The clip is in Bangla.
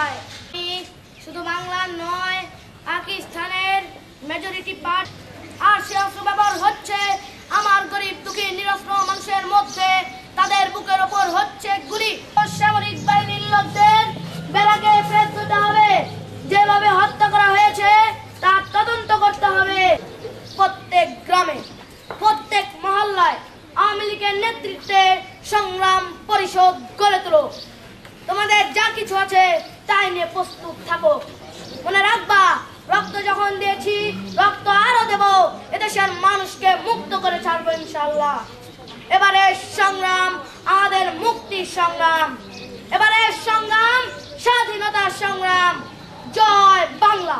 চায়। শুধু বাংলার নয়, পাকিস্তানের মেজরিটি পার্ট আর সে অস্ত্র ব্যবহার হচ্ছে আমার গরিব দুঃখী নিরস্ত্র মানুষের মধ্যে। তাদের বুকের ওপর হচ্ছে গুলি। সামরিক বাহিনীর লোকদের বেলাকে ফেরত দিতে হবে। যেভাবে হত্যা করা হয়েছে তার তদন্ত করতে হবে। প্রত্যেক গ্রামে, প্রত্যেক মহল্লায় আওয়ামী লীগের নেতৃত্বে সংগ্রাম পরিষদ গড়ে তোলো। তোমাদের যা কিছু আছে তাই নিয়ে প্রস্তুত থাকো। মনে রাখবা, রক্ত যখন দিয়েছি রক্ত আরো দেব। এদেশের মানুষকে মুক্ত করে ছাড়বো ইনশাআল্লাহ। এবারে সংগ্রাম আমাদের মুক্তির সংগ্রাম। এবারে সংগ্রাম স্বাধীনতার সংগ্রাম। জয় বাংলা।